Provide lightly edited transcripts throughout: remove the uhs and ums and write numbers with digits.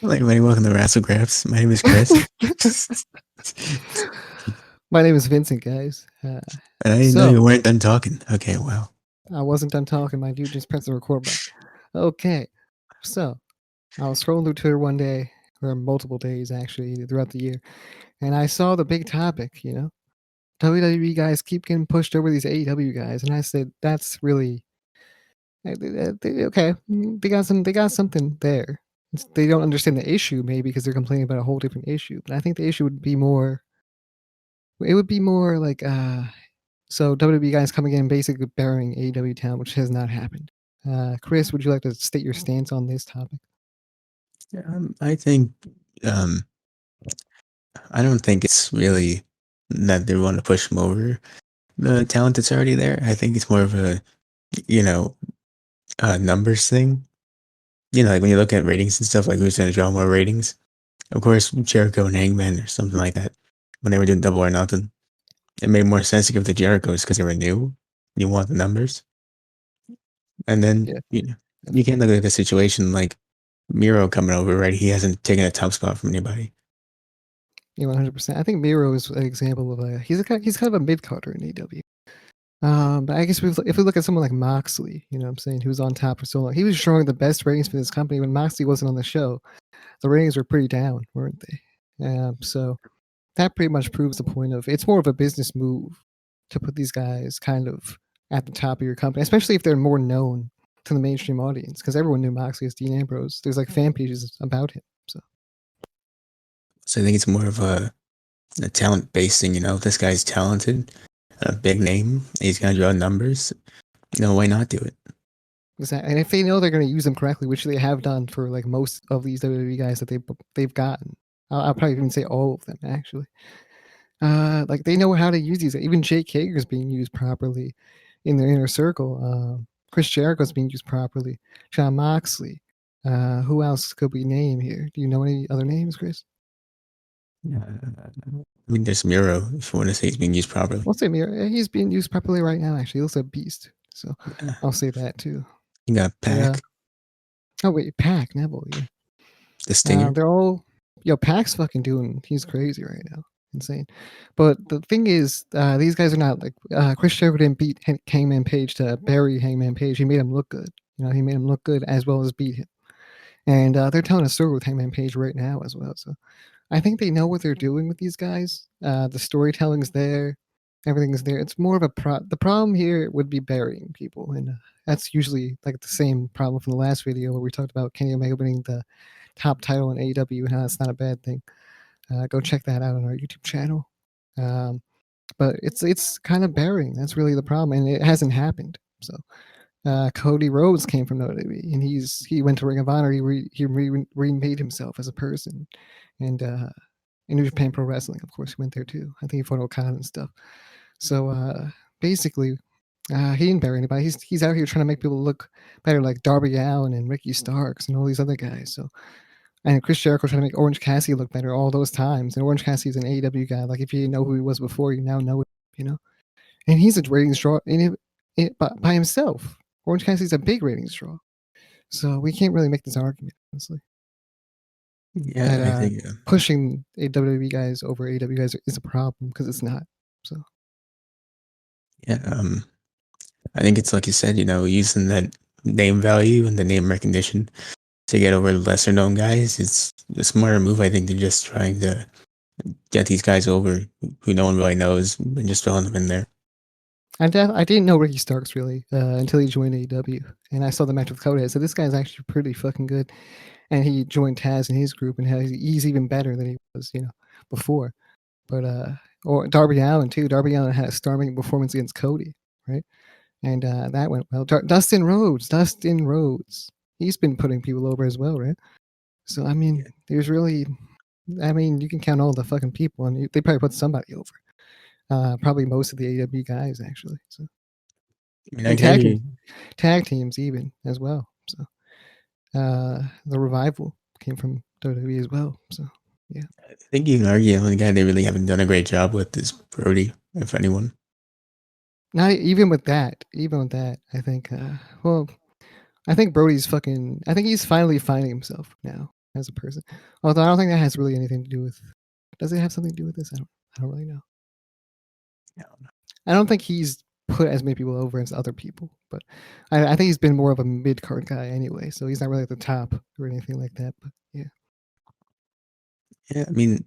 Hello, everybody. Welcome to Wrassle Graps. My name is Chris. My name is Vincent, guys. And I didn't know So you weren't done talking. Okay, wow. I wasn't done talking. My dude just pressed the record button. Okay, so I was scrolling through Twitter one day, or multiple days actually, throughout the year, and I saw the big topic. WWE guys keep getting pushed over these AEW guys, and I said that's really okay. They got some. They got something there. They don't understand the issue, maybe because they're complaining about a whole different issue. But I think the issue would be more. It would be more like So WWE guys coming in and basically burying AEW town, which has not happened. Chris, would you like to state your stance on this topic? I think, um, I don't think it's really that they want to push them over the talent that's already there. I think it's more of you know, a numbers thing. Like when you look at ratings and stuff, like who's going to draw more ratings. Of course, Jericho and Hangman or something like that. When they were doing Double or Nothing, it made more sense to give the Jerichos because they were new. You want the numbers. And then, Yeah, you can't look at the situation like Miro coming over, right? He hasn't taken a top spot from anybody. yeah, 100%. I think Miro is an example of he's kind of a mid carder in AEW. But I guess if we look at someone like Moxley, you know what I'm saying, who's on top for so long, he was showing the best ratings for this company when Moxley wasn't on the show. The ratings were pretty down, weren't they? So that pretty much proves the point of it's more of a business move to put these guys kind of at the top of your company, especially if they're more known to the mainstream audience, because everyone knew Moxley as Dean Ambrose. There's like fan pages about him. So I think it's more of a talent based thing, If this guy's talented, a big name, he's gonna draw numbers, why not do it? And if they know they're going to use them correctly, which they have done for like most of these WWE guys that they've gotten, I'll probably even say all of them actually. Like they know how to use these. Even Jake Hager's being used properly in their inner circle. Chris Jericho's being used properly. John Moxley. Who else could we name here? Do you know any other names, Chris? I mean, there's Miro, if you want to say he's being used properly. I'll say Miro. He's being used properly right now. Actually, he looks like a beast. So Yeah. I'll say that too. You got But Pac, oh wait, Pac Neville. Yeah. the Stinger. They're all Pac's fucking doing. He's crazy right now, insane. But the thing is, these guys are not like Chris Jericho didn't beat Hangman Page to bury Hangman Page. He made him look good. He made him look good as well as beat him. And they're telling a story with Hangman Page right now as well. So I think they know what they're doing with these guys. The storytelling's there, everything's there. It's more of the problem here would be burying people, and that's usually like the same problem from the last video where we talked about Kenny Omega winning the top title in AEW and how that's not a bad thing. Go check that out on our YouTube channel. But it's kind of burying. That's really the problem, and it hasn't happened. So Cody Rhodes came from WWE, and he went to Ring of Honor. He remade himself as a person, and in New Japan Pro Wrestling, of course, he went there too. I think he fought Okada and stuff. So basically, he didn't bury anybody. He's out here trying to make people look better, like Darby Allin and Ricky Starks and all these other guys. So and Chris Jericho trying to make Orange Cassidy look better all those times. And Orange Cassidy's an AEW guy. Like if you didn't know who he was before, you now know it. And he's a ratings draw by himself. Orange Cassidy's a big ratings draw. So we can't really make this argument, honestly. Yeah, That I think. pushing WWE guys over AEW guys is a problem because it's not. So Yeah, I think it's like you said, using that name value and the name recognition to get over lesser known guys. It's a smarter move, I think, than just trying to get these guys over who no one really knows and just throwing them in there. I didn't know Ricky Starks really until he joined AEW, and I saw the match with Cody. I said this guy's actually pretty fucking good, and he joined Taz in his group, and he's even better than he was, before. But or Darby Allin too. Darby Allin had a storming performance against Cody, right? And that went well. Dustin Rhodes, he's been putting people over as well, right? So I mean, there's really, you can count all the fucking people, and they probably put somebody over. Probably most of the AEW guys actually. So I mean, I and can hear you. tag teams even as well. So the revival came from WWE as well. So yeah, I think you can argue the only guy they really haven't done a great job with is Brody, if anyone. not even with that. I think. Well, I think Brody's fucking. I think he's finally finding himself now. as a person. Although I don't think that has really anything to do with. Does it have something to do with this? I don't really know. I don't think he's put as many people over as other people, but I think he's been more of a mid card guy anyway, so he's not really at the top or anything like that. But yeah, Yeah, I mean,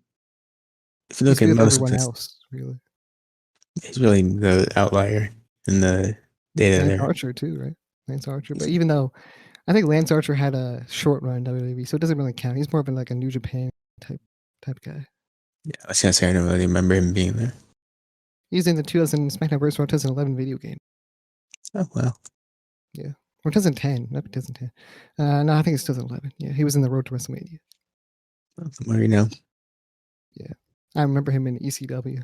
if you he's look at with most of everyone this, else, really. he's really the outlier in the data Lance there. Archer too, right? Lance Archer, but even though I think Lance Archer had a short run in WWE, so it doesn't really count. He's more of like a New Japan type guy. Yeah, I was gonna say I don't really remember him being there. He's in the 2000 SmackDown vs. Raw 2011 video game. Oh well. Yeah. Or 2010. Not 2010. No, I think it's 2011. Yeah, he was in the Road to WrestleMania. Where you know? Yeah. I remember him in ECW.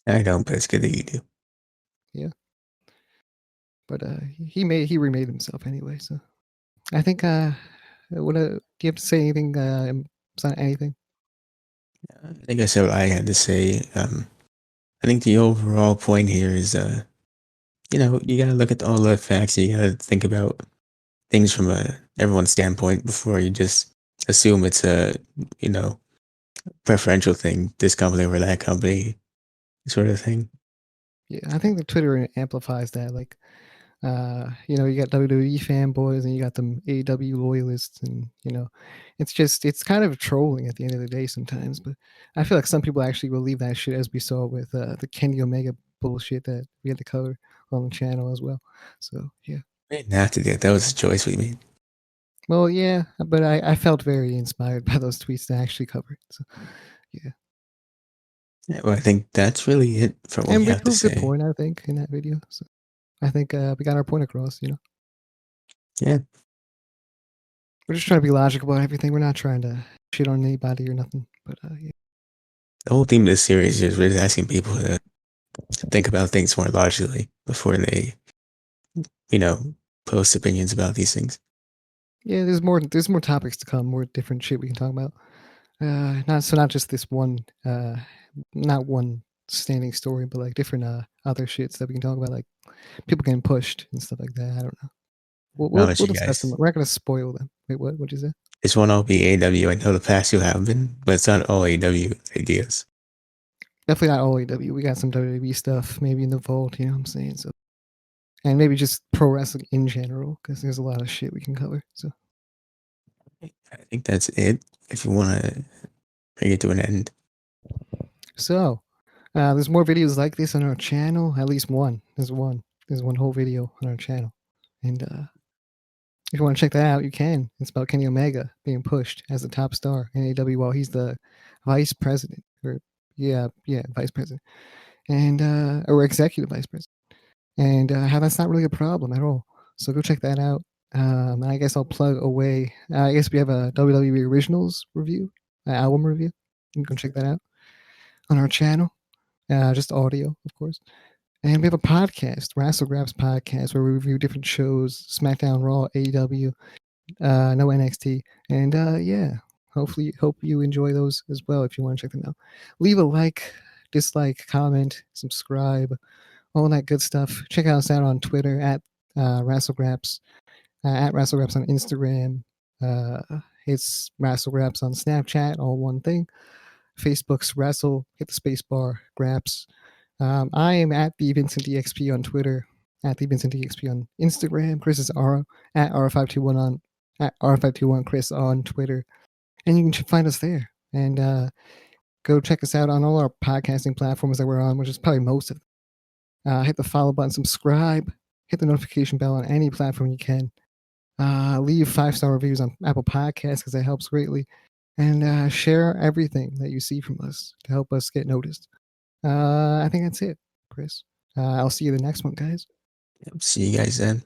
I don't, but it's good that you do. Yeah. But he remade himself anyway, so I think do you have to say anything on anything? I think I said what I had to say. I think the overall point here is, you gotta look at all the facts. You gotta think about things from everyone's standpoint before you just assume it's a, you know, preferential thing. This company over that company, sort of thing. Yeah, I think the Twitter amplifies that. Like, you got WWE fanboys and you got them AEW loyalists, and it's kind of trolling at the end of the day sometimes. But I feel like some people actually believe that shit, as we saw with the Kenny Omega bullshit that we had to cover on the channel as well. So yeah. We didn't have to do it. That was a choice we made. Well, yeah, but I felt very inspired by those tweets to actually cover it. So yeah, Yeah, well, I think that's really it for what we and we have to proved a say. point, I think, in that video. So I think we got our point across. Yeah, We're just trying to be logical about everything. We're not trying to shit on anybody or nothing. But yeah. the whole theme of this series is really asking people to think about things more logically before they, you know, post opinions about these things. Yeah, there's more topics to come, more different shit we can talk about. Not just this one, not one standing story, but like different other shits that we can talk about, like people getting pushed and stuff like that. I don't know. We'll I we'll, promise we'll you discuss them. guys, We're not gonna spoil them. Wait, what? What'd you say? this won't all be AW. I know the past you have been, but it's not all AW ideas. Definitely not all AW. We got some WWE stuff maybe in the vault. You know what I'm saying? So, and maybe just pro wrestling in general, because there's a lot of shit we can cover. So, I think that's it. If you want to bring it to an end. there's more videos like this on our channel. At least one. There's one. There's one whole video on our channel, and if you want to check that out, you can. It's about Kenny Omega being pushed as the top star in AEW while he's the vice president, or vice president, and or executive vice president, and how that's not really a problem at all. So go check that out. I guess I'll plug away. I guess we have a WWE Originals review, album review. You can go check that out on our channel. Just audio, of course. And we have a podcast, Wrassle Graps podcast, where we review different shows: SmackDown, Raw, AEW, no NXT, and hope you enjoy those as well. If you want to check them out, leave a like, dislike, comment, subscribe, all that good stuff. Check us out on Twitter at WrestleGraps, at WrestleGraps on Instagram. It's WrestleGraps on Snapchat, all one thing. Facebook's Wrestle, hit the space bar, Graps. I am at the Vincent DXP on Twitter, at the Vincent DXP on Instagram. Chris is R at R521 on at R521 Chris on Twitter, and you can find us there. And go check us out on all our podcasting platforms that we're on, which is probably most of them. Hit the follow button, subscribe, hit the notification bell on any platform you can. Leave 5-star reviews on Apple Podcasts because that helps greatly, and share everything that you see from us to help us get noticed. I think that's it, Chris. I'll see you the next one, guys. See you guys then.